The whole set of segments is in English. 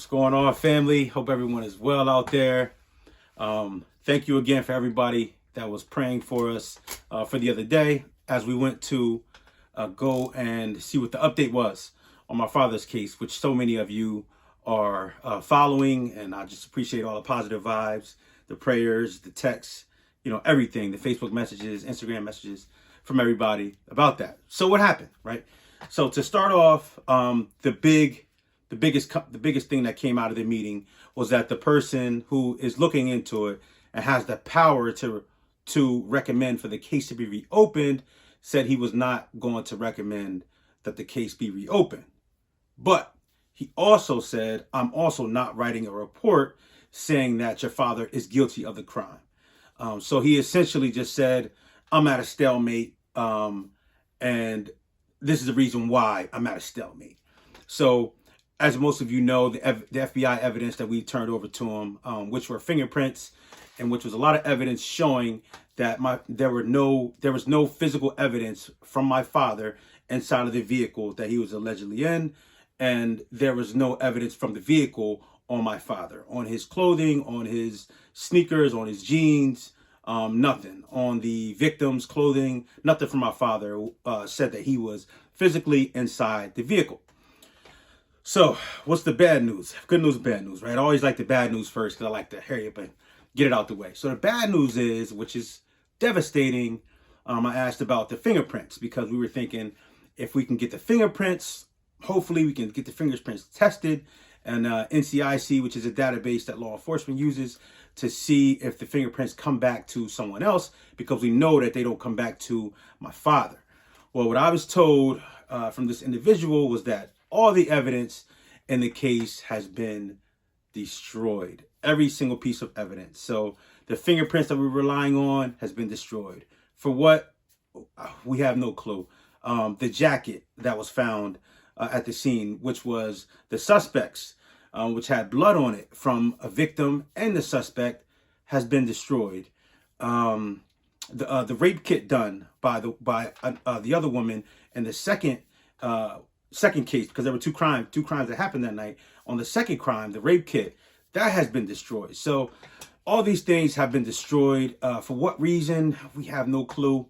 What's going on, family? Hope everyone is well out there. Thank you again for everybody that was praying for us for the other day as we went to go and see what the update was on my father's case, which so many of you are following. And I just appreciate all the positive vibes, the prayers, the texts, everything, the Facebook messages, Instagram messages from everybody about that. So what happened, right? So to start off, the biggest thing that came out of the meeting was that the person who is looking into it and has the power to recommend for the case to be reopened said he was not going to recommend that the case be reopened. But he also said, I'm also not writing a report saying that your father is guilty of the crime. So he essentially just said, I'm at a stalemate, and this is the reason why I'm at a stalemate. So as most of you know, the FBI evidence that we turned over to him, which were fingerprints, and which was a lot of evidence showing that there was no physical evidence from my father inside of the vehicle that he was allegedly in, and there was no evidence from the vehicle on my father, on his clothing, on his sneakers, on his jeans, nothing on the victim's clothing, nothing from my father said that he was physically inside the vehicle. So what's the bad news? Good news, bad news, right? I always like the bad news first because I like to hurry up and get it out the way. So the bad news is, which is devastating, I asked about the fingerprints because we were thinking if we can get the fingerprints, hopefully we can get the fingerprints tested, and NCIC, which is a database that law enforcement uses to see if the fingerprints come back to someone else, because we know that they don't come back to my father. Well, what I was told from this individual was that all the evidence in the case has been destroyed. Every single piece of evidence. So the fingerprints that we're relying on has been destroyed. For what? We have no clue. The jacket that was found at the scene, which was the suspect's, which had blood on it from a victim and the suspect, has been destroyed. The rape kit done by the other woman in the second case, because there were two crimes that happened that night. On the second crime, the rape kit, that has been destroyed. So all these things have been destroyed. For what reason? We have no clue.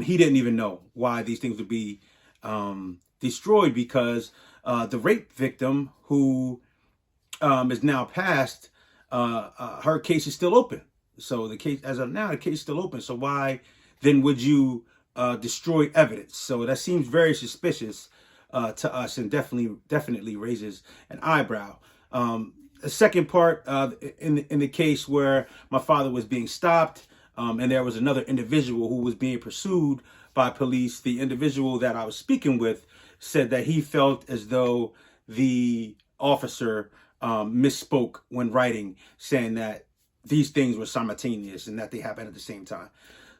He didn't even know why these things would be destroyed, because the rape victim, who is now passed, her case is still open. So the case, as of now, the case is still open. So why then would you destroy evidence? So that seems very suspicious to us, and definitely raises an eyebrow. The second part, in the case where my father was being stopped, and there was another individual who was being pursued by police, the individual that I was speaking with said that he felt as though the officer misspoke when writing, saying that these things were simultaneous and that they happened at the same time.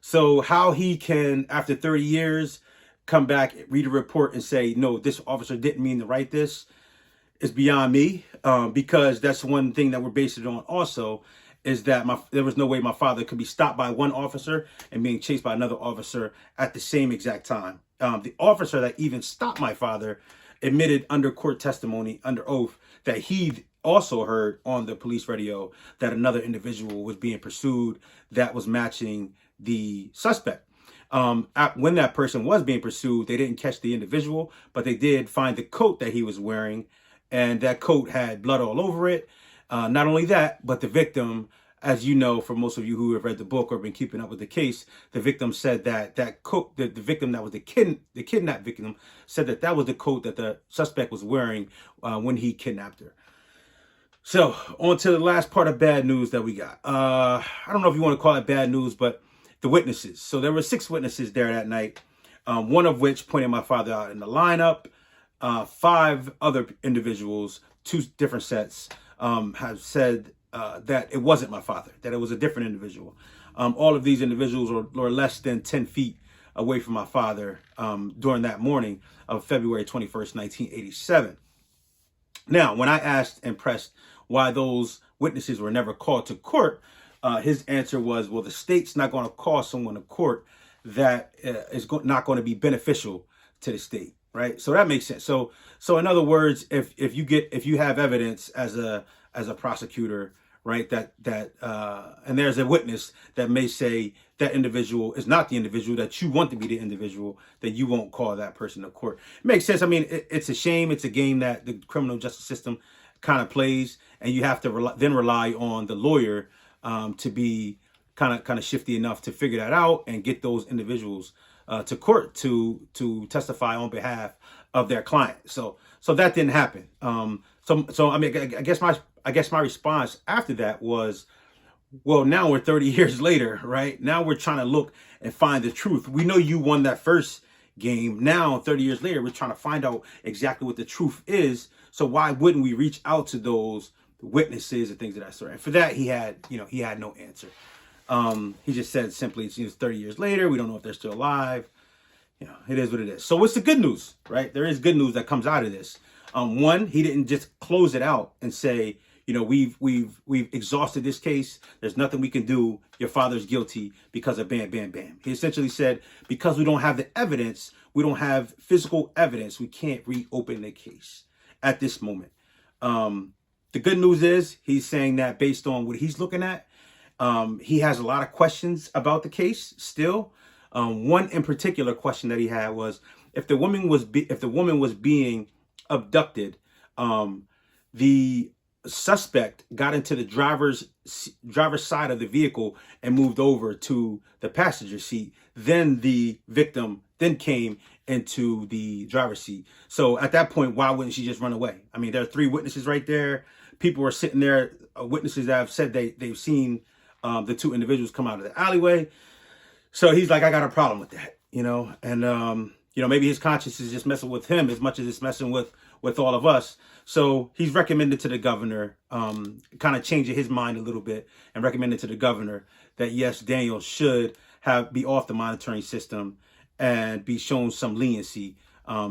So how he can, after 30 years, come back, read a report and say, no, this officer didn't mean to write this, is beyond me, because that's one thing that we're based it on also, is that there was no way my father could be stopped by one officer and being chased by another officer at the same exact time. The officer that even stopped my father admitted under court testimony, under oath, that he also heard on the police radio that another individual was being pursued that was matching the suspect. When that person was being pursued, they didn't catch the individual, but they did find the coat that he was wearing, and that coat had blood all over it. Not only that, but the victim, as you know, for most of you who have read the book or been keeping up with the case, the victim said that coat, the victim that was the kidnapped victim, said that was the coat that the suspect was wearing when he kidnapped her. So on to the last part of bad news that we got. I don't know if you want to call it bad news, but the witnesses. So there were 6 witnesses there that night, one of which pointed my father out in the lineup. 5 other individuals, 2 different sets, have said that it wasn't my father, that it was a different individual. All of these individuals were less than 10 feet away from my father during that morning of February 21st, 1987. Now, when I asked and pressed why those witnesses were never called to court, his answer was, well, the state's not going to call someone to court that is not going to be beneficial to the state. right? So that makes sense. So in other words, if you have evidence as a prosecutor, right, and there's a witness that may say that individual is not the individual that you want to be the individual, that you won't call that person to court. It makes sense. I mean, it's a shame. It's a game that the criminal justice system kind of plays, and you have to rely on the lawyer to be kind of shifty enough to figure that out and get those individuals to court to testify on behalf of their client. So that didn't happen. So I mean, I guess my response after that was, well, now we're 30 years later, right? Now we're trying to look and find the truth. We know you won that first game. Now, 30 years later, we're trying to find out exactly what the truth is. So why wouldn't we reach out to those witnesses and things of that sort? And for that, he had no answer. He just said simply, it's 30 years later. We don't know if they're still alive. It is what it is. So what's the good news, right? There is good news that comes out of this. One, he didn't just close it out and say, we've exhausted this case. There's nothing we can do. Your father's guilty because of bam, bam, bam. He essentially said, because we don't have the evidence, we don't have physical evidence, we can't reopen the case at this moment. The good news is he's saying that based on what he's looking at, he has a lot of questions about the case still. One in particular question that he had was, if the woman was being abducted, the suspect got into the driver's side of the vehicle and moved over to the passenger seat, then the victim then came into the driver's seat. So at that point, why wouldn't she just run away? I mean, there are 3 witnesses right there. People are sitting there, witnesses that have said they've seen the 2 individuals come out of the alleyway. So he's like, I got a problem with that, and maybe his conscience is just messing with him as much as it's messing with all of us. So he's recommended to the governor, kind of changing his mind a little bit, and recommended to the governor that yes, Daniel should be off the monitoring system and be shown some leniency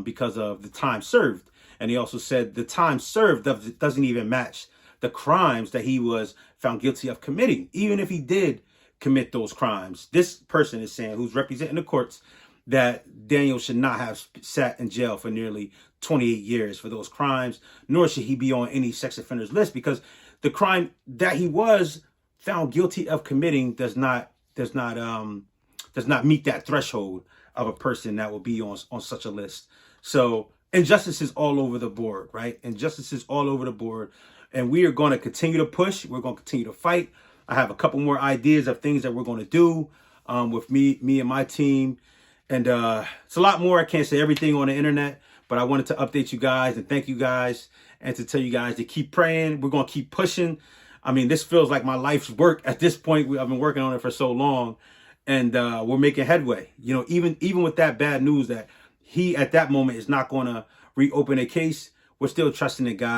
because of the time served. And he also said the time served doesn't even match the crimes that he was found guilty of committing, even if he did commit those crimes. This person is saying, who's representing the courts, that Daniel should not have sat in jail for nearly 28 years for those crimes, nor should he be on any sex offenders list, because the crime that he was found guilty of committing does not meet that threshold of a person that will be on such a list. So injustices all over the board, right? Injustices all over the board. And we are going to continue to push. We're going to continue to fight. I have a couple more ideas of things that we're going to do with me and my team. And it's a lot more. I can't say everything on the internet, but I wanted to update you guys and thank you guys and to tell you guys to keep praying. We're going to keep pushing. I mean, this feels like my life's work at this point. I've been working on it for so long, and we're making headway. Even with that bad news that he at that moment is not going to reopen a case, we're still trusting in God.